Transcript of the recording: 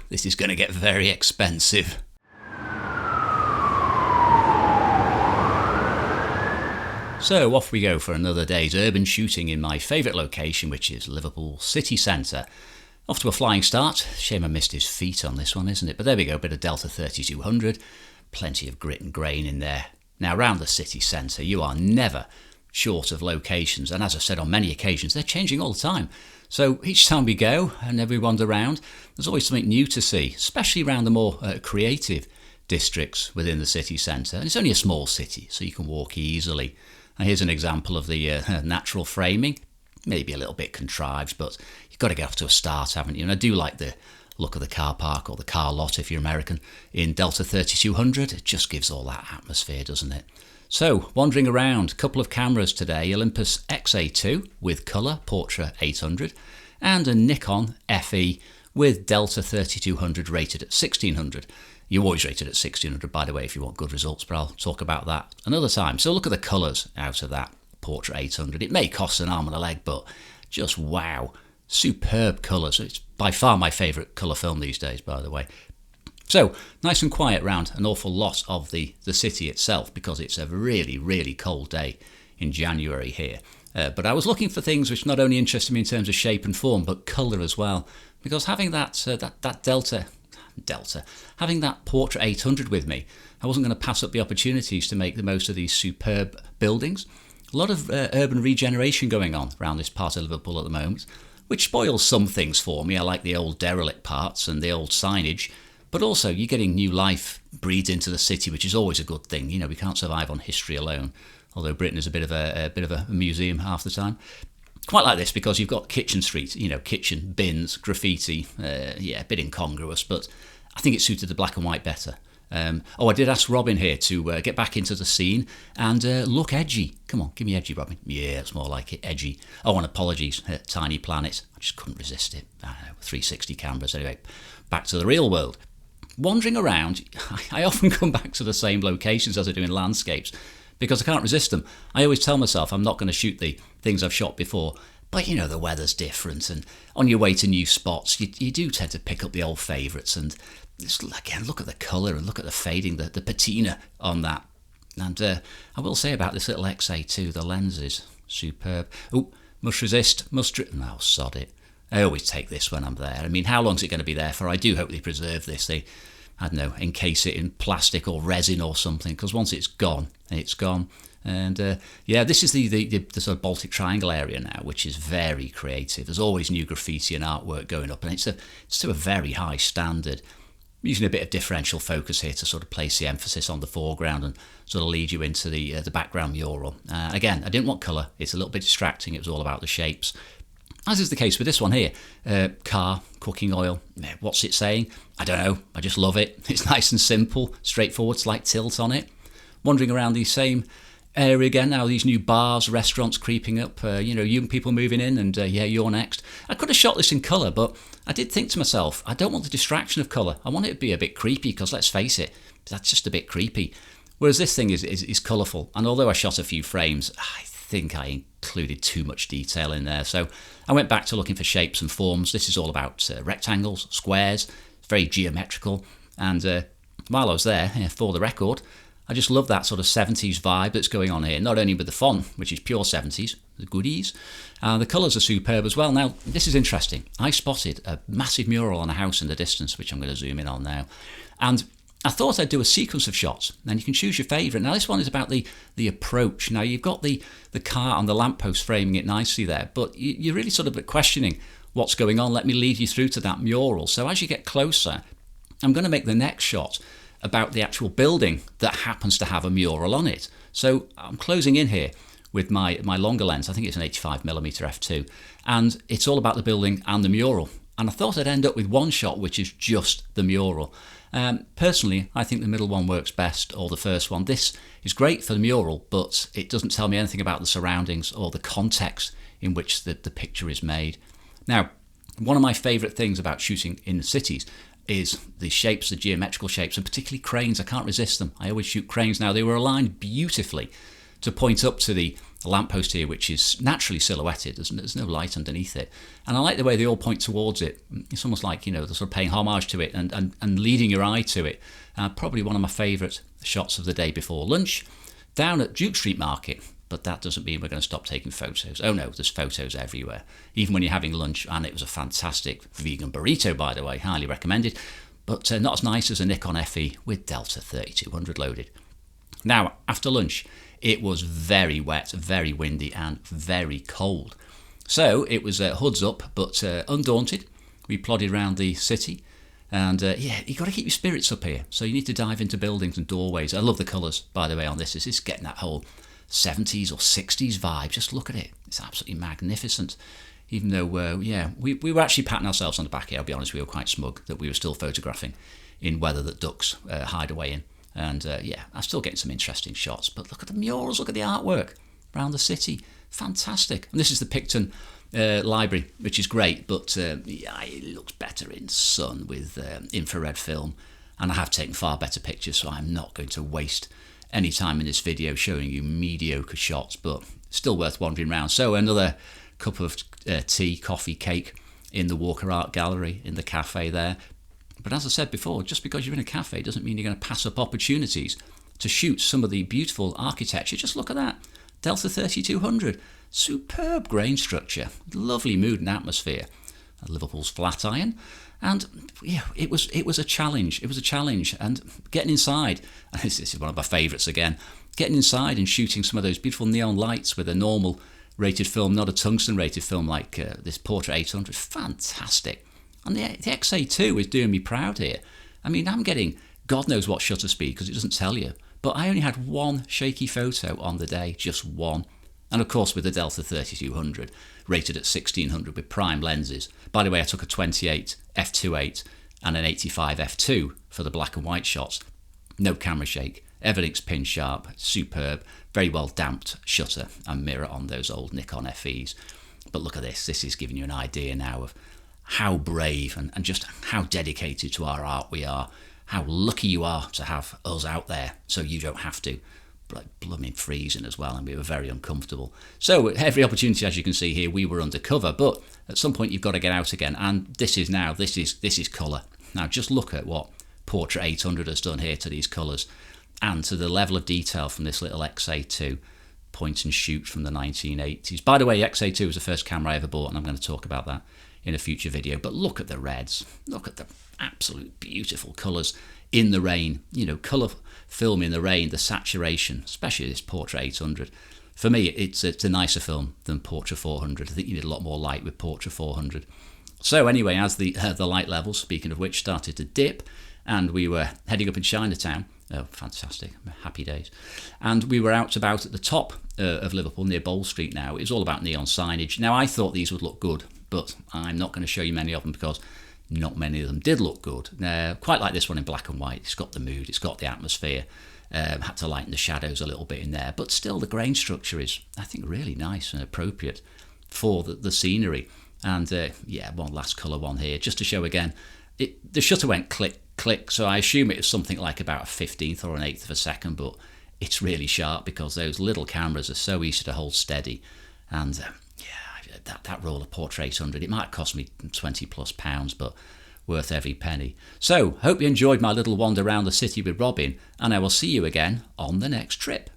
this is going to get very expensive. So off we go for another day's urban shooting in my favourite location, which is Liverpool city centre. Off to a flying start. Shame I missed his feet on this one, isn't it? But there we go, a bit of Delta 3200, plenty of grit and grain in there. Now around the city centre you are never short of locations, and as I've said on many occasions, they're changing all the time. So each time we go and every wander around, there's always something new to see, especially around the more creative districts within the city centre. And it's only a small city, so you can walk easily. And here's an example of the natural framing, maybe a little bit contrived, but you've got to get off to a start, haven't you? And I do like the look of the car park, or the car lot if you're American, in Delta 3200. It just gives all that atmosphere, doesn't it? So, wandering around, a couple of cameras today, Olympus XA2 with colour, Portra 800, and a Nikon FE with Delta 3200 rated at 1600. You always rated at 1600, by the way, if you want good results, but I'll talk about that another time. So look at the colours out of that Portra 800. It may cost an arm and a leg, but just wow, superb colours. It's by far my favourite colour film these days, by the way. So, nice and quiet around an awful lot of the city itself, because it's a really, really cold day in January here. But I was looking for things which not only interested me in terms of shape and form, but colour as well. Because having that Delta, having that Portra 800 with me, I wasn't going to pass up the opportunities to make the most of these superb buildings. A lot of urban regeneration going on around this part of Liverpool at the moment, which spoils some things for me. I like the old derelict parts and the old signage, but also you're getting new life breathed into the city, which is always a good thing. You know, we can't survive on history alone, although Britain is a bit of a museum half the time. Quite like this because you've got kitchen street, you know, kitchen, bins, graffiti, a bit incongruous, but I think it suited the black and white better. I did ask Robin here to get back into the scene and look edgy. Come on, give me edgy, Robin. Yeah, it's more like it, edgy. Oh, and apologies, Tiny Planet. I just couldn't resist it. 360 cameras. Anyway, back to the real world. Wandering around, I often come back to the same locations as I do in landscapes because I can't resist them. I always tell myself I'm not going to shoot the things I've shot before, but you know, the weather's different, and on your way to new spots, you do tend to pick up the old favourites. And again, look at the colour and look at the fading, the patina on that. And I will say about this little XA2, the lens is superb. Oh, must resist, no, sod it. I always take this when I'm there. I mean, how long is it going to be there for? I do hope they preserve this. They, I don't know, encase it in plastic or resin or something, because once it's gone, it's gone. And this is the sort of Baltic Triangle area now, which is very creative. There's always new graffiti and artwork going up, and it's to a very high standard. I'm using a bit of differential focus here to sort of place the emphasis on the foreground and sort of lead you into the background mural. Again, I didn't want colour. It's a little bit distracting. It was all about the shapes. As is the case with this one here, car, cooking oil, what's it saying? I don't know, I just love it. It's nice and simple, straightforward, slight tilt on it. Wandering around the same area again now, these new bars, restaurants creeping up, young people moving in, and you're next. I could have shot this in colour, but I did think to myself, I don't want the distraction of colour. I want it to be a bit creepy, because let's face it, that's just a bit creepy. Whereas this thing is colourful, and although I shot a few frames, I think I included too much detail in there. So I went back to looking for shapes and forms. This is all about rectangles, squares. It's very geometrical. And while I was there, for the record, I just love that sort of 70s vibe that's going on here. Not only with the font, which is pure 70s, the goodies, the colours are superb as well. Now, this is interesting. I spotted a massive mural on a house in the distance, which I'm going to zoom in on now. And I thought I'd do a sequence of shots, and you can choose your favourite. Now, this one is about the approach. Now, you've got the car on the lamppost framing it nicely there, but you're really sort of questioning what's going on. Let me lead you through to that mural. So as you get closer, I'm going to make the next shot about the actual building that happens to have a mural on it. So I'm closing in here with my longer lens. I think it's an 85mm f2, and it's all about the building and the mural. And I thought I'd end up with one shot which is just the mural. Personally, I think the middle one works best, or the first one. This is great for the mural, but it doesn't tell me anything about the surroundings or the context in which the picture is made. Now, one of my favourite things about shooting in the cities is the shapes, the geometrical shapes, and particularly cranes. I can't resist them. I always shoot cranes. Now, they were aligned beautifully to point up to the lamppost here, which is naturally silhouetted. There's no light underneath it. And I like the way they all point towards it. It's almost like, they're sort of paying homage to it and leading your eye to it. Probably one of my favourite shots of the day before lunch, down at Duke Street Market. But that doesn't mean we're going to stop taking photos. Oh no, there's photos everywhere, even when you're having lunch. And it was a fantastic vegan burrito, by the way, highly recommended, but not as nice as a Nikon FE with Delta 3200 loaded. Now, after lunch, it was very wet, very windy, and very cold. So it was hoods up, but undaunted. We plodded around the city. And you've got to keep your spirits up here. So you need to dive into buildings and doorways. I love the colours, by the way, on this. It's getting that whole 70s or 60s vibe. Just look at it. It's absolutely magnificent. Even though, we were actually patting ourselves on the back here. I'll be honest, we were quite smug that we were still photographing in weather that ducks hide away in. And I'm still getting some interesting shots. But look at the murals, look at the artwork around the city. Fantastic. And this is the Picton library, which is great, but it looks better in sun with infrared film. And I have taken far better pictures, so I'm not going to waste any time in this video showing you mediocre shots, but still worth wandering around. So another cup of tea, coffee, cake in the Walker Art Gallery in the cafe there. But as I said before, just because you're in a cafe doesn't mean you're going to pass up opportunities to shoot some of the beautiful architecture. Just look at that. Delta 3200. Superb grain structure. Lovely mood and atmosphere. Liverpool's Flatiron. And it was a challenge. It was a challenge. And getting inside, and this is one of my favourites again, getting inside and shooting some of those beautiful neon lights with a normal rated film, not a tungsten rated film like this Portra 800. Fantastic. And the XA2 is doing me proud here. I mean, I'm getting God knows what shutter speed because it doesn't tell you. But I only had one shaky photo on the day, just one. And of course with the Delta 3200, rated at 1600 with prime lenses. By the way, I took a 28 f2.8 and an 85 f2 for the black and white shots. No camera shake, everything's pin sharp, superb, very well damped shutter and mirror on those old Nikon FEs. But look at this is giving you an idea now of how brave and just how dedicated to our art we are, how lucky you are to have us out there so you don't have to. Like blooming freezing as well, and we were very uncomfortable. So every opportunity, as you can see here, we were undercover, but at some point you've got to get out again, and this is colour. Now just look at what Portra 800 has done here to these colours and to the level of detail from this little XA2 point and shoot from the 1980s. By the way, XA2 was the first camera I ever bought, and I'm going to talk about that in a future video. But look at the reds, look at the absolute beautiful colours in the rain, colour film in the rain, the saturation, especially this Portra 800. For me, it's a nicer film than Portra 400. I think you need a lot more light with Portra 400. So anyway, as the light levels, speaking of which, started to dip, and we were heading up in Chinatown. Oh, fantastic, happy days. And we were out about at the top of Liverpool, near Bowl Street now. It was all about neon signage. Now, I thought these would look good, but I'm not going to show you many of them because not many of them did look good. Quite like this one in black and white. It's got the mood, it's got the atmosphere. Had to lighten the shadows a little bit in there, but still the grain structure is, I think, really nice and appropriate for the scenery. And one last colour one here, just to show again. The shutter went click, click, so I assume it was something like about a 15th or an 8th of a second, but it's really sharp because those little cameras are so easy to hold steady. And that roll of Portra 800, it might cost me £20+, but worth every penny. So, hope you enjoyed my little wander around the city with Robin, and I will see you again on the next trip.